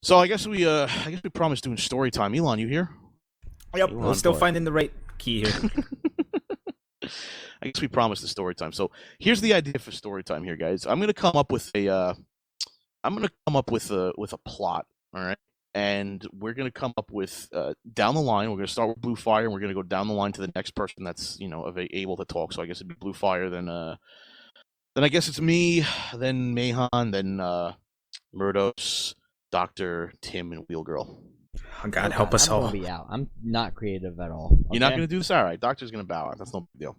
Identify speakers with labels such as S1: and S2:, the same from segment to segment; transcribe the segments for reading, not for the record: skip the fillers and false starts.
S1: So I guess we promised doing story time. Elon, you here?
S2: Yep,
S1: Elon,
S2: we're still
S1: boy.
S2: finding the right key here.
S1: I guess we promised the story time. So here's the idea for story time here, guys. I'm gonna come up with a plot. All right. And we're gonna come up with down the line. We're gonna start with Blue Fire, and we're gonna go down the line to the next person that's able to talk. So I guess it'd be Blue Fire, then I guess it's me, then Mahon, then Murdos, Doctor Tim, and Wheel Girl.
S2: Oh, God, help us
S3: I'm
S2: all.
S3: gonna be out. I'm not creative at all.
S1: You're not
S3: okay?
S1: gonna do this, all right? Doctor's gonna bow out. That's no big deal.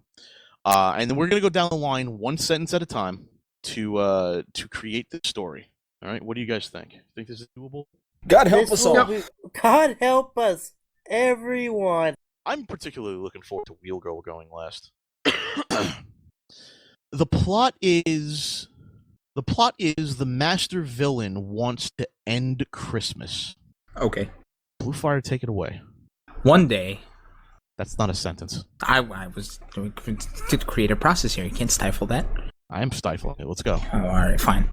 S1: And then we're gonna go down the line, one sentence at a time, to create the story. All right. What do you guys think? Think this is doable?
S2: God help
S4: This
S2: us
S4: will
S2: all.
S4: be- God help us, everyone.
S1: I'm particularly looking forward to Wheel Girl going last. The plot is the master villain wants to end Christmas.
S2: Okay.
S1: Blue Fire, take it away.
S2: One day,
S1: That's not a sentence.
S2: I was doing to create a process here. You can't stifle that.
S1: I am stifling it. Let's go.
S2: Oh, all right, fine.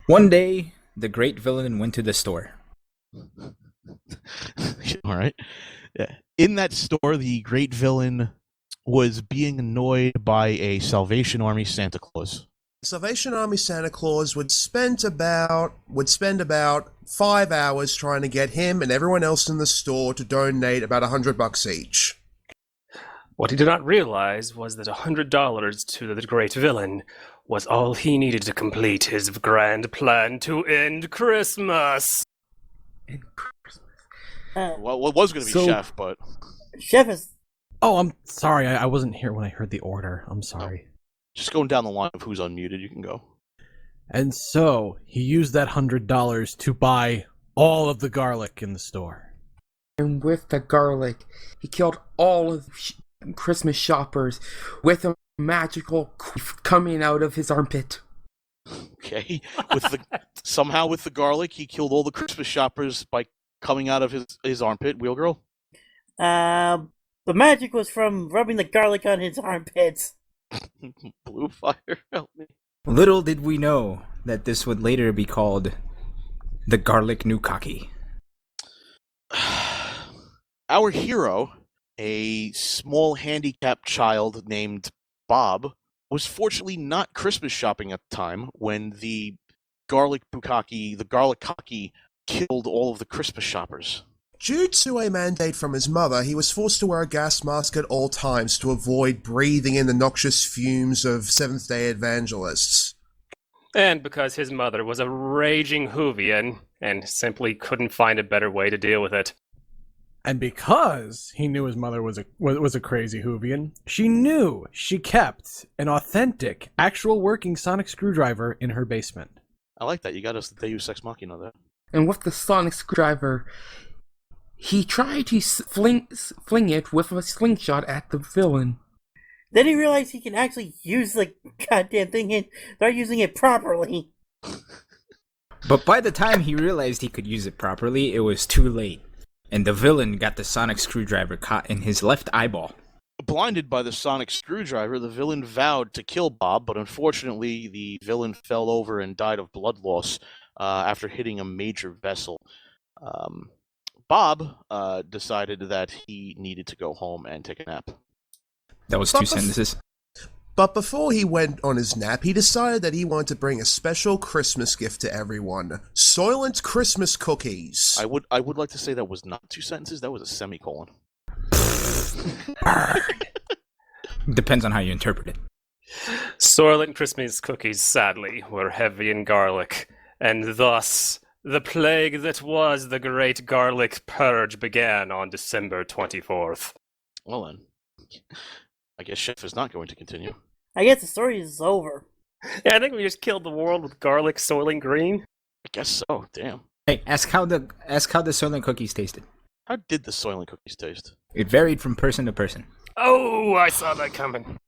S2: One day, the great villain went to the store.
S1: All right. Yeah. In that store, the great villain was being annoyed by a Salvation Army Santa Claus.
S5: Salvation Army Santa Claus would spend about 5 hours trying to get him and everyone else in the store to donate about $100 each.
S6: What he did not realize was that $100 to the great villain was all he needed to complete his grand plan to end Christmas.
S1: Well, it was going to be
S3: So-
S1: Chef, but
S4: Chef is.
S3: Oh, I'm sorry. I wasn't here when I heard the order. I'm sorry.
S1: just going down the line of who's unmuted, you can go.
S3: And so he used that $100 to buy all of the garlic in the store.
S7: And with the garlic, he killed all of the Christmas shoppers with a magical queef coming out of his armpit.
S1: Okay. Somehow with the garlic, he killed all the Christmas shoppers by coming out of his armpit. Wheel Girl?
S4: The magic was from rubbing the garlic on his armpits.
S1: Blue Fire, help me.
S2: Little did we know that this would later be called the Garlic Nukaki.
S1: Our hero, a small handicapped child named Bob, was fortunately not Christmas shopping at the time when the garlic cocky, killed all of the Christmas shoppers.
S5: Due to a mandate from his mother, he was forced to wear a gas mask at all times to avoid breathing in the noxious fumes of Seventh-day evangelists.
S6: And because his mother was a raging Whovian and simply couldn't find a better way to deal with it.
S3: And because he knew his mother was a crazy Whovian, she kept an authentic, actual working sonic screwdriver in her basement.
S1: I like that. You got us the Deus Ex Machina there.
S7: And with the sonic screwdriver, he tried to fling it with a slingshot at the villain.
S4: Then he realized he can actually use the goddamn thing and start using it properly.
S2: But by the time he realized he could use it properly, it was too late. And the villain got the sonic screwdriver caught in his left eyeball.
S1: Blinded by the sonic screwdriver, the villain vowed to kill Bob, but unfortunately, the villain fell over and died of blood loss after hitting a major vessel. Bob decided that he needed to go home and take a nap.
S2: That was
S5: But
S2: two sentences.
S5: But before he went on his nap, he decided that he wanted to bring a special Christmas gift to everyone. Soylent Christmas cookies.
S1: I would like to say that was not two sentences, that was a semicolon.
S2: Depends on how you interpret it.
S6: Soylent Christmas cookies, sadly, were heavy in garlic, and thus the plague that was the Great Garlic Purge began on December 24th.
S1: Well then, I guess Chef is not going to continue.
S4: I guess the story is over.
S6: Yeah, I think we just killed the world with garlic, Soylent Green.
S1: I guess so, damn.
S2: Hey, ask how the Soylent cookies tasted.
S1: How did the Soylent cookies taste?
S2: It varied from person to person.
S6: Oh, I saw that coming.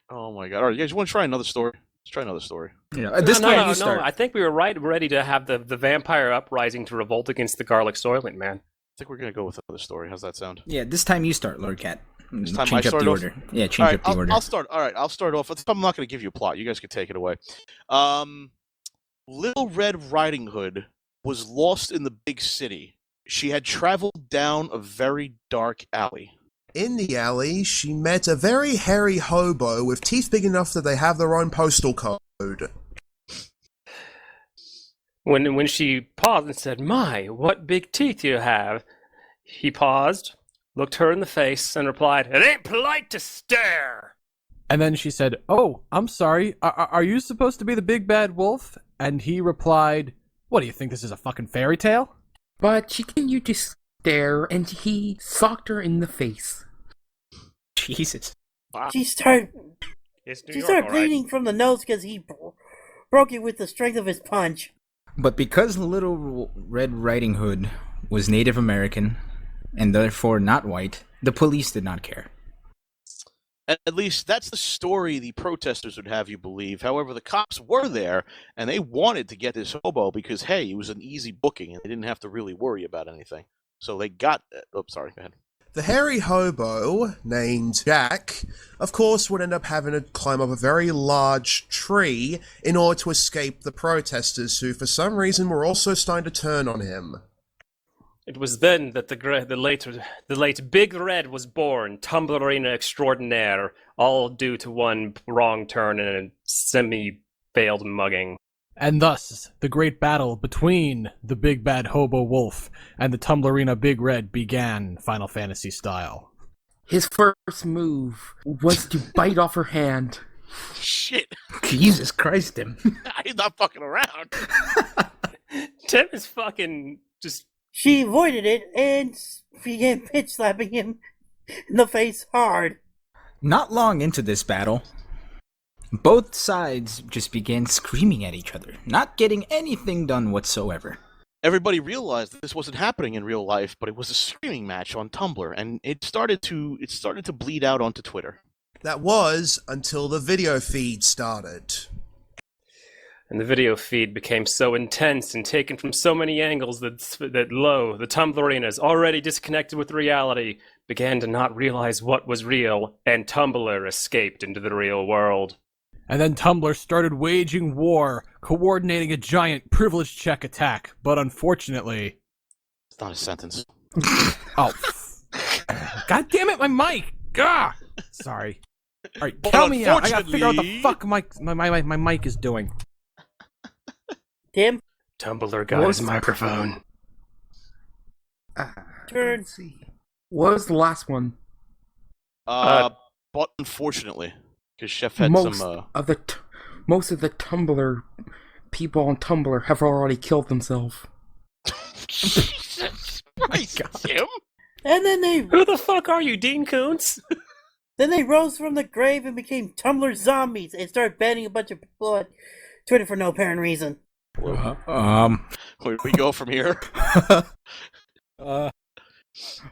S1: Oh my god. Alright, you guys want to try another story? Let's try another story.
S2: You know, this time you start.
S6: I think we were ready to have the vampire uprising to revolt against the garlic Soylent man.
S1: I think we're gonna go with another story. How's that sound?
S2: Yeah, this time you start, Lord Cat.
S1: This time I
S2: Change up
S1: start
S2: the
S1: off?
S2: order. Yeah, change
S1: Alright,
S2: up the order.
S1: I'll start. Alright, I'll start off. I'm not gonna give you a plot. You guys can take it away. Little Red Riding Hood was lost in the big city. She had traveled down a very dark alley.
S5: In the alley, she met a very hairy hobo with teeth big enough that they have their own postal code.
S6: When she paused and said, "My, what big teeth you have," he paused, looked her in the face, and replied, "It ain't polite to stare."
S3: And then she said, "Oh, I'm sorry. Are you supposed to be the big bad wolf?" And he replied, "What, do you think this is a fucking fairy tale?"
S7: But she continued to stare, and he socked her in the face.
S2: Jesus.
S6: Wow.
S4: She started
S6: It's New
S4: she
S6: York,
S4: started
S6: all right.
S4: bleeding from the nose because he broke it with the strength of his punch.
S2: But because Little Red Riding Hood was Native American, and therefore not white, the police did not care.
S1: At least that's the story the protesters would have you believe. However, the cops were there, and they wanted to get this hobo because, hey, it was an easy booking, and they didn't have to really worry about anything. So they got... Oh, sorry, go ahead.
S5: The hairy hobo, named Jack, of course would end up having to climb up a very large tree in order to escape the protesters, who for some reason were also starting to turn on him.
S6: It was then that the late Big Red was born, Tumblerina extraordinaire, all due to one wrong turn and a semi-failed mugging.
S3: And thus, the great battle between the big bad hobo wolf and the Tumblerina Big Red began, Final Fantasy style.
S7: His first move was to bite off her hand.
S1: Shit.
S2: Jesus Christ, Tim.
S1: He's not fucking around.
S6: Tim is fucking just...
S4: She avoided it and began pitch slapping him in the face hard.
S2: Not long into this battle, both sides just began screaming at each other, not getting anything done whatsoever.
S1: Everybody realized that this wasn't happening in real life, but it was a screaming match on Tumblr, and it started to bleed out onto Twitter.
S5: That was until the video feed started.
S6: And the video feed became so intense and taken from so many angles that Lo, the Tumblerinas, already disconnected with reality, began to not realize what was real, and Tumblr escaped into the real world.
S3: And then Tumblr started waging war, coordinating a giant privilege check attack, but unfortunately...
S1: It's not a sentence.
S3: Oh. God damn it, my mic! Gah! Sorry. Alright,
S1: But
S3: count me out. I gotta figure out what the
S1: unfortunately-
S3: fuck my mic is doing.
S4: Tim,
S6: Tumblr got his microphone.
S4: turn.
S7: Let's see. What was the last one?
S1: But unfortunately, because Chef had
S7: Most
S1: some...
S7: of the Tumblr people on Tumblr have already killed themselves.
S1: Jesus Christ, Tim!
S4: And then they
S6: Who the fuck are you, Dean Koontz?
S4: rose from the grave and became Tumblr zombies and started banning a bunch of people on Twitter for no apparent reason.
S1: Where do we go from here?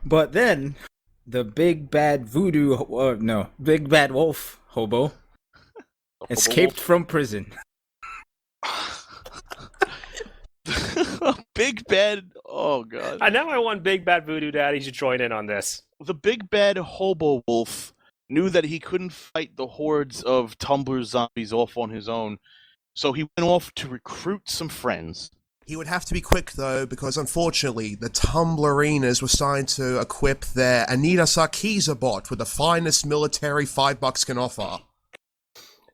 S2: But then, the big bad big bad wolf hobo escaped from prison.
S1: Big bad... Oh, God.
S6: I know I want Big Bad Voodoo Daddy to join in on this.
S1: The big bad hobo wolf knew that he couldn't fight the hordes of Tumblr zombies off on his own, so he went off to recruit some friends.
S5: He would have to be quick, though, because unfortunately, the Tumblerinas were starting to equip their Anita Sarkeesian bot with the finest military $5 can offer.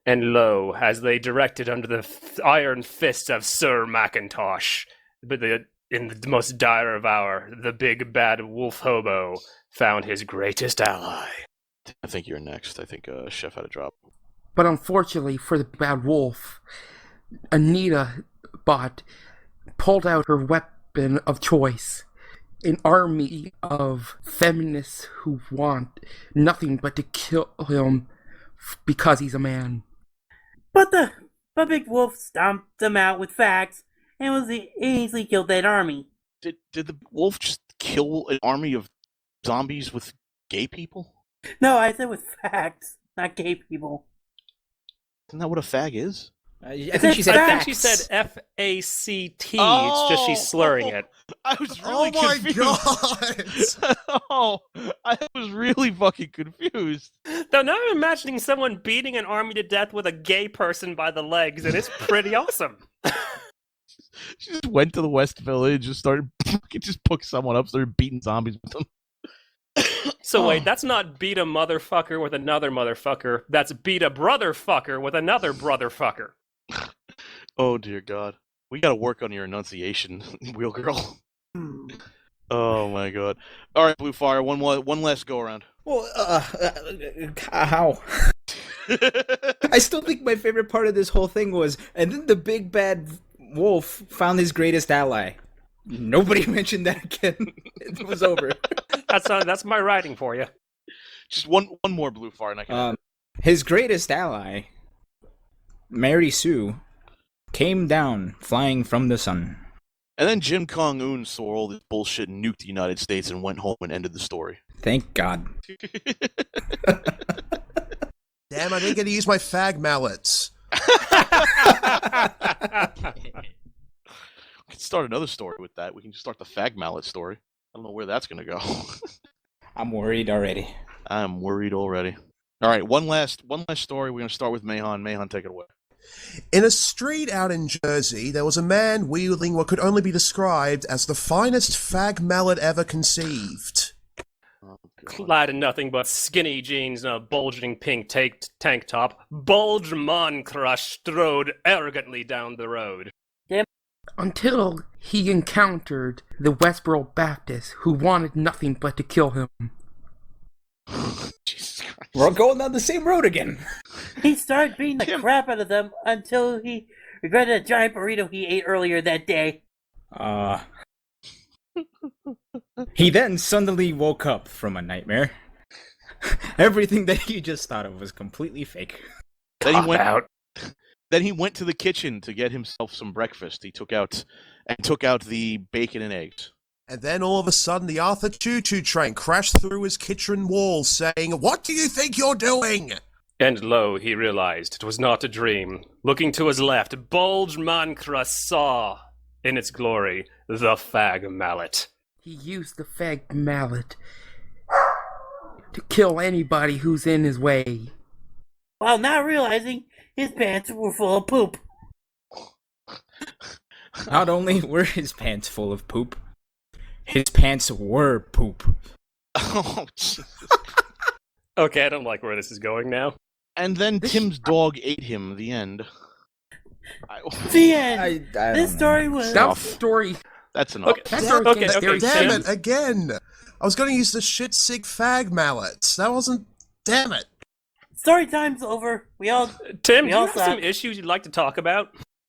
S6: And lo, as they directed under the iron fist of Sir Macintosh, but in the most dire of hour, the big bad wolf hobo found his greatest ally.
S1: I think you're next. I think Chef had a drop.
S7: But unfortunately for the bad wolf, Anita Bot pulled out her weapon of choice. An army of feminists who want nothing but to kill him because he's a man.
S4: But the big wolf stomped them out with facts and was easily killed that army.
S1: Did the wolf just kill an army of zombies with gay people?
S4: No, I said with facts, not gay people.
S1: Isn't that what a fag is?
S2: I think she said
S6: I think
S2: facts.
S6: she said F-A-C-T. It's just she's slurring it.
S1: I was really
S5: Oh my
S1: confused.
S5: god!
S1: Oh, I was really fucking confused.
S6: Though now I'm imagining someone beating an army to death with a gay person by the legs, and it's pretty awesome.
S1: She just went to the West Village, just started, just picked someone up, started beating zombies with them.
S6: So wait, that's not beat a motherfucker with another motherfucker. That's beat a brother fucker with another brother fucker.
S1: Oh dear God, we got to work on your enunciation, Wheel Girl. Oh my God! All right, Blue Fire, one last go around.
S2: Well, how? I still think my favorite part of this whole thing was, and then the big bad wolf found his greatest ally. Nobody mentioned that again. It was over.
S6: That's my writing for you.
S1: Just one more Blue Fire, and I can.
S2: His greatest ally, Mary Sue, came down flying from the sun.
S1: And then Jim Jong-un saw all this bullshit and nuked the United States and went home and ended the story.
S2: Thank God.
S5: Damn, I didn't get to use my fag mallets.
S1: We can start another story with that. We can just start the fag mallet story. I don't know where that's gonna go.
S2: I'm worried already.
S1: I'm worried already. All right, one last story. We're gonna start with Mayhan. Mayhan, take it away.
S5: In a street out in Jersey, there was a man wielding what could only be described as the finest fag mallet ever conceived.
S1: Oh, God.
S6: Clad in nothing but skinny jeans and a bulging pink tank top, Bulge Moncrush strode arrogantly down the road.
S7: Until he encountered the Westboro Baptists, who wanted nothing but to kill him.
S1: Jesus Christ.
S2: We're going down the same road again.
S4: He started beating the crap out of them until he regretted a giant burrito he ate earlier that day.
S2: He then suddenly woke up from a nightmare. Everything that he just thought of was completely fake.
S1: Then he went to the kitchen to get himself some breakfast. He took out the bacon and eggs.
S5: And then all of a sudden, the Arthur Choo-Choo train crashed through his kitchen walls, saying, "What do you think you're doing?"
S6: And lo, he realized it was not a dream. Looking to his left, Bulge Moncrush saw, in its glory, the fag mallet.
S7: He used the fag mallet to kill anybody who's in his way.
S4: While not realizing his pants were full of poop.
S2: Not only were his pants full of poop, his pants were poop.
S1: Oh, Jesus.
S6: Okay, I don't like where this is going now.
S1: And then Tim's dog ate him. The end.
S4: The end.
S2: I
S4: This
S2: don't
S4: story
S2: know.
S4: was...
S7: That was the story.
S1: That's enough.
S6: Okay,
S7: That
S5: Damn,
S7: story
S6: okay,
S7: very
S5: damn
S6: Tim.
S5: it, again! I was going to use the shit sick fag mallets. That wasn't... Damn it.
S4: Story time's over. We all...
S6: Tim,
S4: We
S6: do you
S4: all
S6: have
S4: thought-
S6: some issues you'd like to talk about?